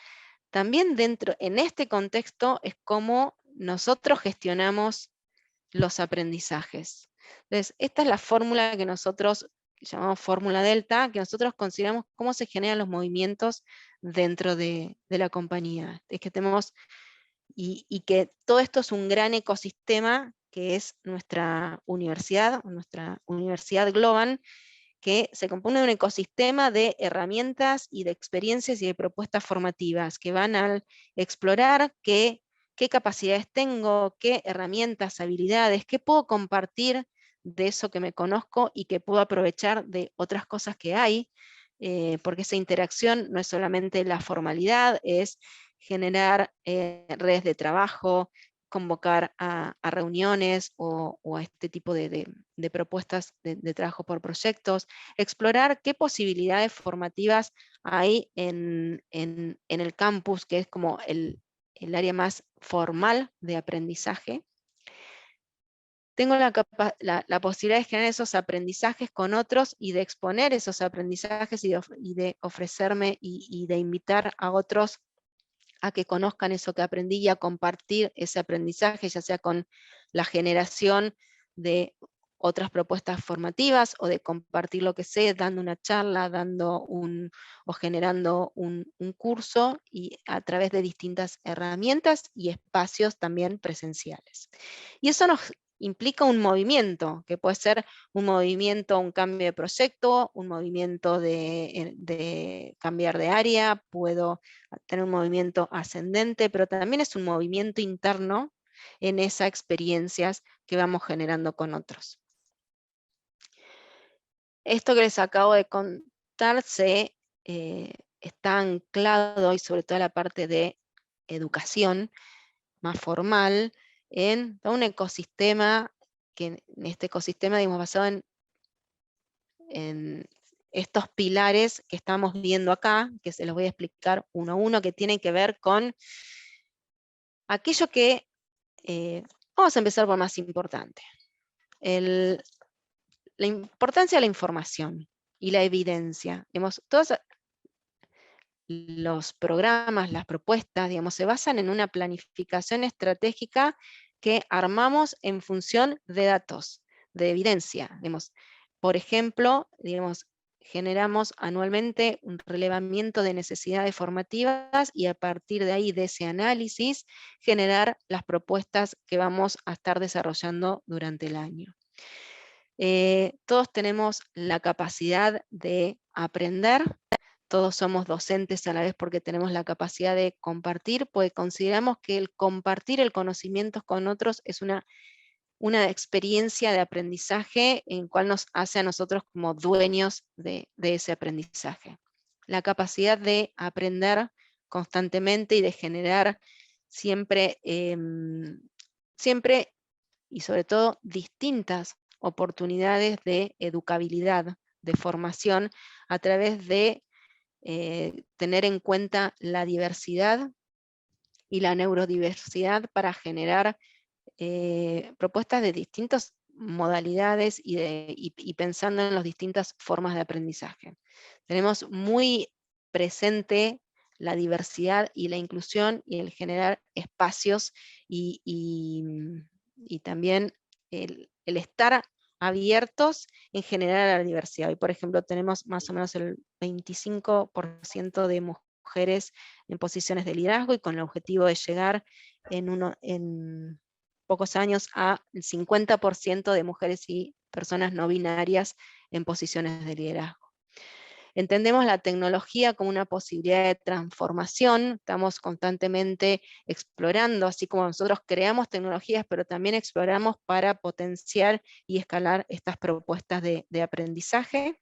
también en este contexto es como nosotros gestionamos los aprendizajes. Entonces, esta es la fórmula que nosotros llamamos fórmula delta, que nosotros consideramos cómo se generan los movimientos dentro de la compañía. Es que tenemos, y que todo esto es un gran ecosistema que es nuestra universidad Globan, que se compone de un ecosistema de herramientas y de experiencias y de propuestas formativas que van a explorar qué capacidades tengo, qué herramientas, habilidades, qué puedo compartir de eso que me conozco y que puedo aprovechar de otras cosas que hay, porque esa interacción no es solamente la formalidad, es generar redes de trabajo, convocar a reuniones o a este tipo de propuestas de trabajo por proyectos, explorar qué posibilidades formativas hay en el campus, que es como el área más formal de aprendizaje. Tengo la posibilidad de generar esos aprendizajes con otros y de exponer esos aprendizajes y de ofrecerme y de invitar a otros a que conozcan eso que aprendí y a compartir ese aprendizaje, ya sea con la generación de otras propuestas formativas o de compartir lo que sé, dando una charla, o generando un curso y a través de distintas herramientas y espacios también presenciales. Y eso nos implica un movimiento, que puede ser un movimiento, un cambio de proyecto, un movimiento de cambiar de área, puedo tener un movimiento ascendente, pero también es un movimiento interno en esas experiencias que vamos generando con otros. Esto que les acabo de contar está anclado, y sobre todo la parte de educación más formal, en todo un ecosistema, que en este ecosistema, digamos, basado en estos pilares que estamos viendo acá, que se los voy a explicar uno a uno, que tienen que ver con aquello que, vamos a empezar por más importante, la importancia de la información y la evidencia. Digamos, todos los programas, las propuestas, digamos, se basan en una planificación estratégica que armamos en función de datos, de evidencia. Digamos. Por ejemplo, digamos, generamos anualmente un relevamiento de necesidades formativas y a partir de ahí, de ese análisis, generar las propuestas que vamos a estar desarrollando durante el año. Todos tenemos la capacidad de aprender, todos somos docentes a la vez porque tenemos la capacidad de compartir, pues consideramos que el compartir el conocimiento con otros es una experiencia de aprendizaje en cual nos hace a nosotros como dueños de ese aprendizaje. La capacidad de aprender constantemente y de generar siempre y sobre todo distintas oportunidades de educabilidad, de formación, a través de tener en cuenta la diversidad y la neurodiversidad para generar propuestas de distintas modalidades y pensando en las distintas formas de aprendizaje. Tenemos muy presente la diversidad y la inclusión y el generar espacios y también el estar abiertos en generar a la diversidad. Hoy, por ejemplo, tenemos más o menos el 25% de mujeres en posiciones de liderazgo y con el objetivo de llegar en pocos años al 50% de mujeres y personas no binarias en posiciones de liderazgo. Entendemos la tecnología como una posibilidad de transformación, estamos constantemente explorando, así como nosotros creamos tecnologías, pero también exploramos para potenciar y escalar estas propuestas de aprendizaje.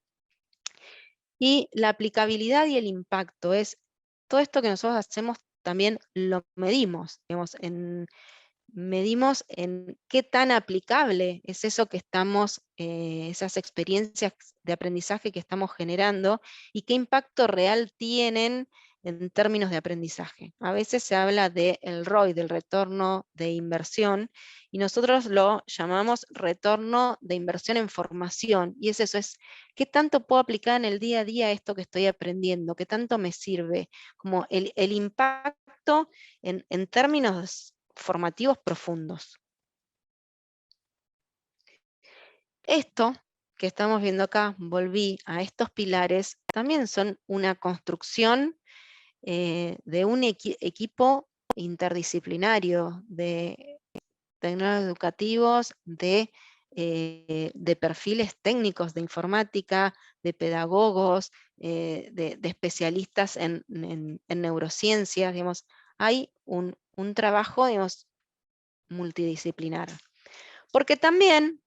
Y la aplicabilidad y el impacto es, todo esto que nosotros hacemos también lo medimos, digamos, medimos en qué tan aplicable es eso que estamos, esas experiencias de aprendizaje que estamos generando y qué impacto real tienen en términos de aprendizaje. A veces se habla del ROI, del retorno de inversión, y nosotros lo llamamos retorno de inversión en formación, y es eso, es qué tanto puedo aplicar en el día a día esto que estoy aprendiendo, qué tanto me sirve, como el impacto en términos formativos profundos. Esto que estamos viendo acá, volví a estos pilares, también son una construcción de un equipo interdisciplinario, de tecnólogos educativos, de perfiles técnicos de informática, de pedagogos, de especialistas en neurociencias, digamos. Hay un trabajo, digamos, multidisciplinar. Porque también,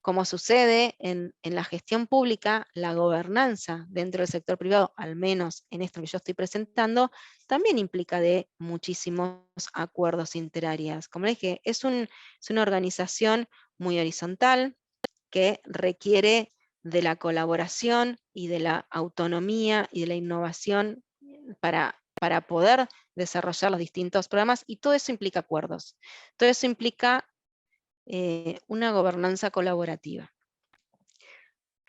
como sucede en la gestión pública, la gobernanza dentro del sector privado, al menos en esto que yo estoy presentando, también implica de muchísimos acuerdos interáreas. Como les dije, es una organización muy horizontal que requiere de la colaboración y de la autonomía y de la innovación para poder desarrollar los distintos programas, y todo eso implica acuerdos. Todo eso implica una gobernanza colaborativa.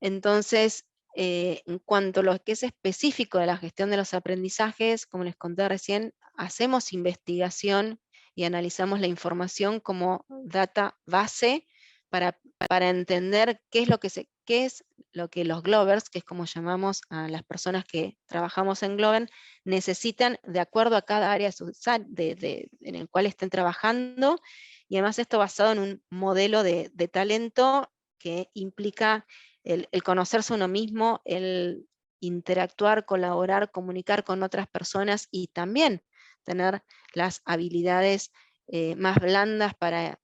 Entonces, en cuanto a lo que es específico de la gestión de los aprendizajes, como les conté recién, hacemos investigación y analizamos la información como data base para entender qué es lo que los Glovers, que es como llamamos a las personas que trabajamos en Gloven, necesitan de acuerdo a cada área en el cual estén trabajando, y además esto basado en un modelo de talento que implica el conocerse uno mismo, el interactuar, colaborar, comunicar con otras personas, y también tener las habilidades más blandas para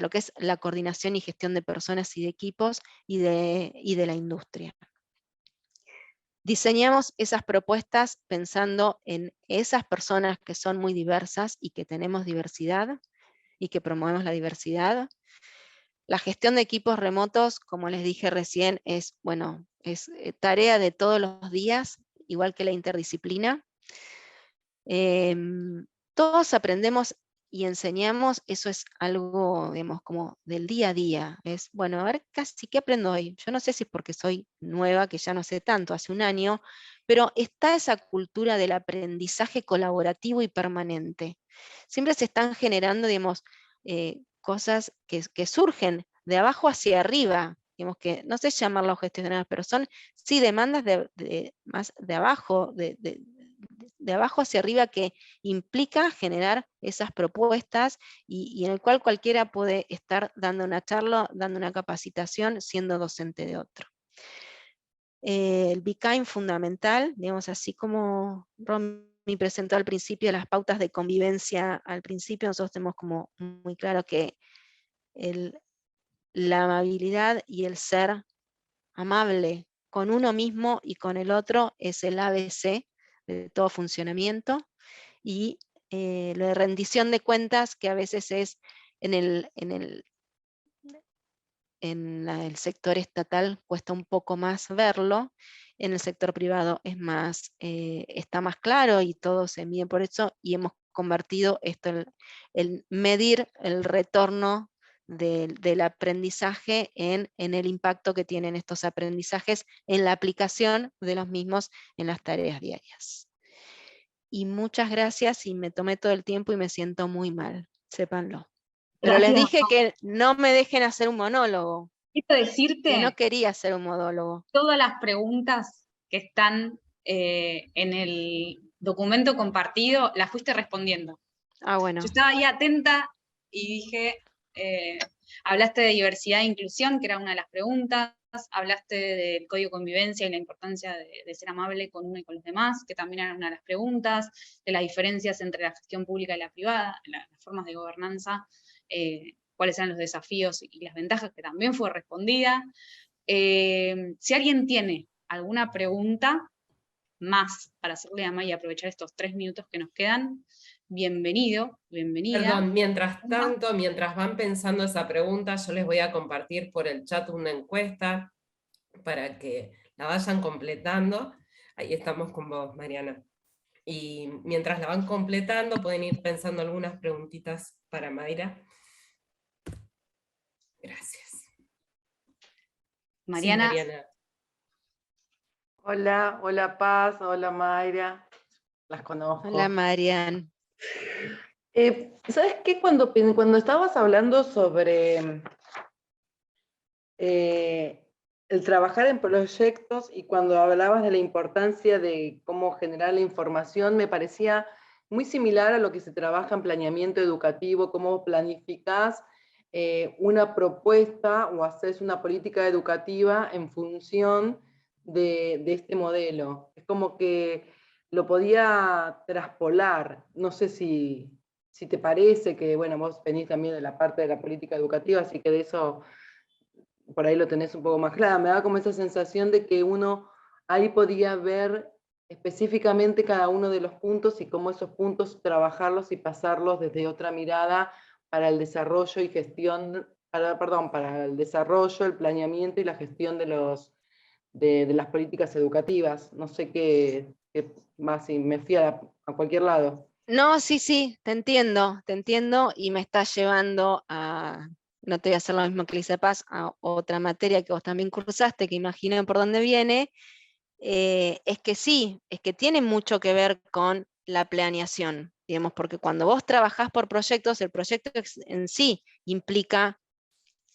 lo que es la coordinación y gestión de personas y de equipos y de la industria. Diseñamos esas propuestas pensando en esas personas que son muy diversas y que tenemos diversidad y que promovemos la diversidad. La gestión de equipos remotos, como les dije recién, es tarea de todos los días, igual que la interdisciplina. Todos aprendemos y enseñamos, eso es algo, digamos, como del día a día. Es, a ver, casi, ¿qué aprendo hoy? Yo no sé si es porque soy nueva, que ya no sé tanto, hace un año, pero está esa cultura del aprendizaje colaborativo y permanente. Siempre se están generando, digamos, cosas que surgen de abajo hacia arriba, digamos, que no sé llamarlo gestionadas, pero son, sí, demandas más de abajo, de abajo hacia arriba, que implica generar esas propuestas y en el cual cualquiera puede estar dando una charla, dando una capacitación, siendo docente de otro. El Be-Kind fundamental, digamos, así como Romy presentó al principio las pautas de convivencia, al principio nosotros tenemos como muy claro que la amabilidad y el ser amable con uno mismo y con el otro es el ABC de todo funcionamiento, y lo de rendición de cuentas, que a veces es en el sector estatal cuesta un poco más verlo, en el sector privado es más, está más claro y todo se mide por eso, y hemos convertido esto el medir el retorno del aprendizaje en el impacto que tienen estos aprendizajes en la aplicación de los mismos en las tareas diarias. Y muchas gracias, y me tomé todo el tiempo y me siento muy mal, sépanlo. Pero les dije que no me dejen hacer un monólogo. Quiero decirte que no quería hacer un monólogo. Todas las preguntas que están en el documento compartido, las fuiste respondiendo. Ah, bueno. Yo estaba ahí atenta y dije, hablaste de diversidad e inclusión, que era una de las preguntas, hablaste del código de convivencia y la importancia de ser amable con uno y con los demás, que también era una de las preguntas, de las diferencias entre la gestión pública y la privada, las formas de gobernanza, cuáles eran los desafíos y las ventajas, que también fue respondida. Si alguien tiene alguna pregunta más para hacerle a May y aprovechar estos 3 minutos que nos quedan, bienvenido, bienvenida. Perdón, mientras tanto, mientras van pensando esa pregunta, yo les voy a compartir por el chat una encuesta para que la vayan completando. Ahí estamos con vos, Mariana. Y mientras la van completando, pueden ir pensando algunas preguntitas para Mayra. Gracias. Mariana. Sí, Mariana. Hola, hola Paz, hola Mayra, las conozco. Hola Marian. ¿Sabes qué? Cuando estabas hablando sobre el trabajar en proyectos y cuando hablabas de la importancia de cómo generar la información, me parecía muy similar a lo que se trabaja en planeamiento educativo, cómo planificás una propuesta o haces una política educativa en función de este modelo. Es como que lo podía traspolar, no sé si te parece que, bueno, vos venís también de la parte de la política educativa, así que de eso por ahí lo tenés un poco más claro. Me da como esa sensación de que uno ahí podía ver específicamente cada uno de los puntos y cómo esos puntos trabajarlos y pasarlos desde otra mirada para el desarrollo y gestión, para el desarrollo, el planeamiento y la gestión de las políticas educativas. No sé qué más, si me fui a cualquier lado. No, sí, te entiendo y me está llevando a, no te voy a hacer lo mismo que le hice Paz, a otra materia que vos también cursaste, que imagino por dónde viene, es que sí, es que tiene mucho que ver con la planeación, digamos, porque cuando vos trabajás por proyectos, el proyecto en sí implica,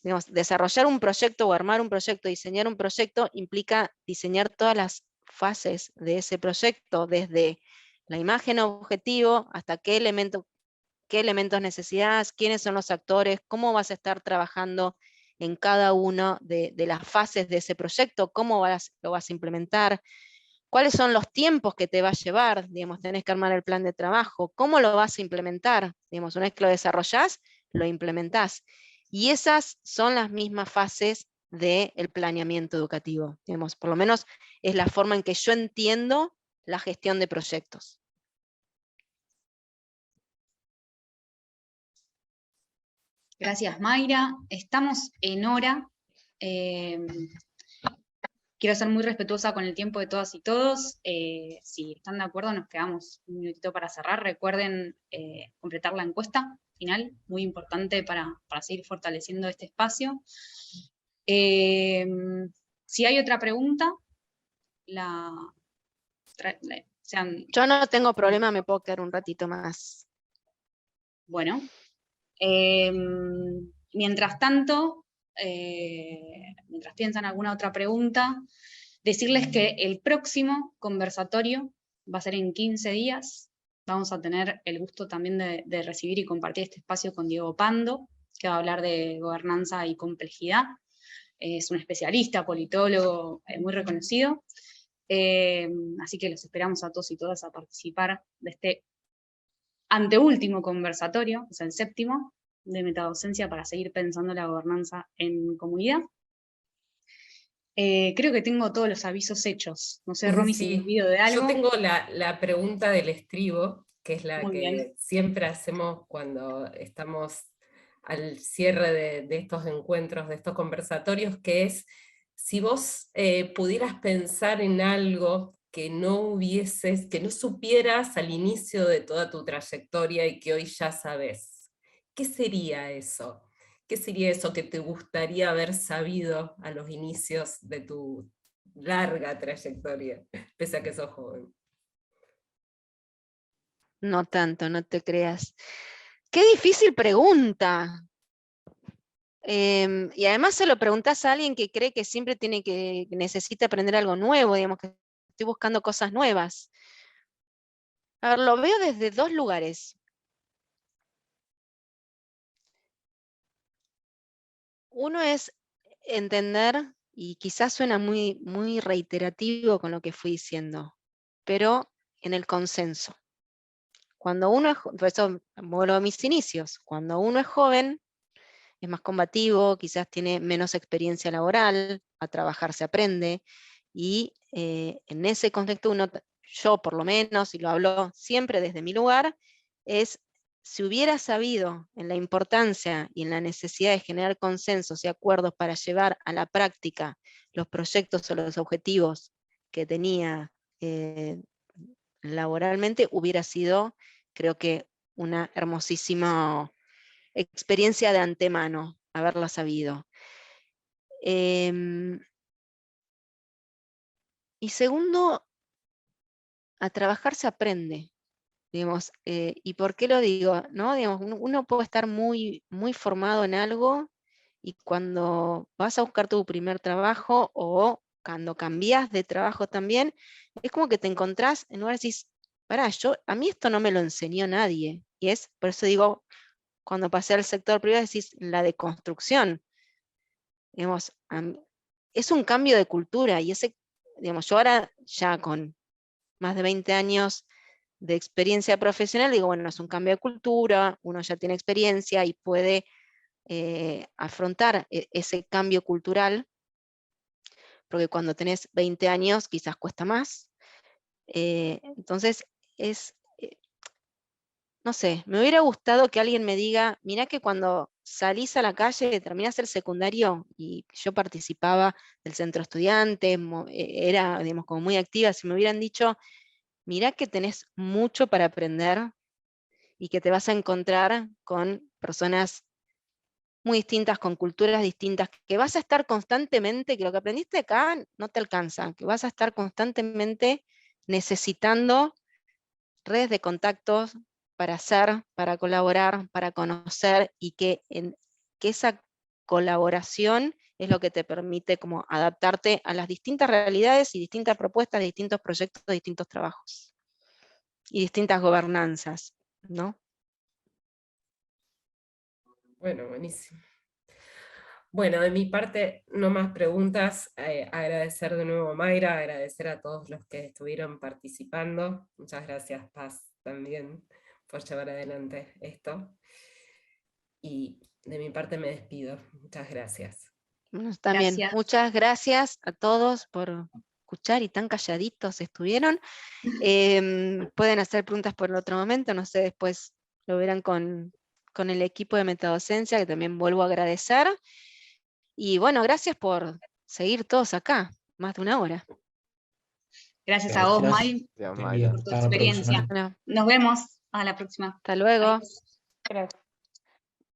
digamos, desarrollar un proyecto o armar un proyecto, diseñar un proyecto, implica diseñar todas las fases de ese proyecto, desde la imagen objetivo hasta qué elementos necesitas, quiénes son los actores, cómo vas a estar trabajando en cada una de las fases de ese proyecto, cómo lo vas a implementar, cuáles son los tiempos que te va a llevar, digamos, tenés que armar el plan de trabajo, cómo lo vas a implementar, digamos, una vez que lo desarrollás, lo implementás. Y esas son las mismas fases del planeamiento educativo, digamos, por lo menos es la forma en que yo entiendo la gestión de proyectos. Gracias, Mayra. Estamos en hora. Quiero ser muy respetuosa con el tiempo de todas y todos. Si están de acuerdo, nos quedamos un minutito para cerrar. Recuerden completar la encuesta final, muy importante para seguir fortaleciendo este espacio. Si hay otra pregunta, Yo no tengo problema, me puedo quedar un ratito más. Bueno, mientras tanto, mientras piensan alguna otra pregunta, decirles que el próximo conversatorio va a ser en 15 días. Vamos a tener el gusto también de recibir y compartir este espacio con Diego Pando, que va a hablar de gobernanza y complejidad. Es un especialista, politólogo muy reconocido. Así que los esperamos a todos y todas a participar de este anteúltimo conversatorio, o sea, el séptimo, de metadocencia para seguir pensando la gobernanza en comunidad. Creo que tengo todos los avisos hechos. No sé, Romy, si me olvido de algo. Yo tengo la pregunta del estribo, que es la Muy que bien. siempre hacemos cuando estamos al cierre de estos encuentros, de estos conversatorios, que es, si vos pudieras pensar en algo que no supieras al inicio de toda tu trayectoria y que hoy ya sabes, ¿qué sería eso? ¿Qué sería eso que te gustaría haber sabido a los inicios de tu larga trayectoria, pese a que sos joven? No tanto, no te creas. ¡Qué difícil pregunta! Y además se lo preguntás a alguien que cree que siempre que necesita aprender algo nuevo, digamos, que estoy buscando cosas nuevas. A ver, lo veo desde dos lugares. Uno es entender, y quizás suena muy, muy reiterativo con lo que fui diciendo, pero en el consenso. Cuando uno es, por eso vuelvo a mis inicios, cuando uno es joven, es más combativo, quizás tiene menos experiencia laboral, a trabajar se aprende, y en ese contexto yo por lo menos, y lo hablo siempre desde mi lugar, es si hubiera sabido en la importancia y en la necesidad de generar consensos y acuerdos para llevar a la práctica los proyectos o los objetivos que tenía laboralmente, hubiera sido, creo que, una hermosísima experiencia de antemano, haberla sabido. Y segundo, a trabajar se aprende, digamos, ¿y por qué lo digo? ¿No? Digamos, uno puede estar muy, muy formado en algo y cuando vas a buscar tu primer trabajo o cuando cambias de trabajo también, es como que te encontrás en lugar de decís, pará, a mí esto no me lo enseñó nadie. Y por eso digo, cuando pasé al sector privado, decís la deconstrucción. Digamos, es un cambio de cultura, y digamos, yo ahora ya con más de 20 años de experiencia profesional, digo, bueno, es un cambio de cultura, uno ya tiene experiencia y puede afrontar ese cambio cultural, porque cuando tenés 20 años quizás cuesta más. Entonces, no sé, me hubiera gustado que alguien me diga, mirá que cuando salís a la calle, terminás el secundario, y yo participaba del centro estudiante, era, digamos, como muy activa, si me hubieran dicho, mirá que tenés mucho para aprender y que te vas a encontrar con personas muy distintas, con culturas distintas, que vas a estar constantemente, que lo que aprendiste acá no te alcanza, que vas a estar constantemente necesitando redes de contactos para hacer, para colaborar, para conocer, y que esa colaboración es lo que te permite como adaptarte a las distintas realidades y distintas propuestas, distintos proyectos, distintos trabajos y distintas gobernanzas, ¿no? Bueno, buenísimo. Bueno, de mi parte, no más preguntas. Agradecer de nuevo a Mayra, agradecer a todos los que estuvieron participando. Muchas gracias, Paz, también, por llevar adelante esto. Y de mi parte me despido. Muchas gracias. Bueno, también, Gracias. muchas gracias a todos por escuchar, y tan calladitos estuvieron. Pueden hacer preguntas por otro momento, no sé, después lo verán con el equipo de Metadocencia, que también vuelvo a agradecer. Y bueno, gracias por seguir todos acá, más de una hora. Gracias a vos, May, Gracias, Te Mayra. envío. por tu Hasta la próxima. experiencia. Bueno, Nos vemos. A la próxima. hasta luego. Gracias.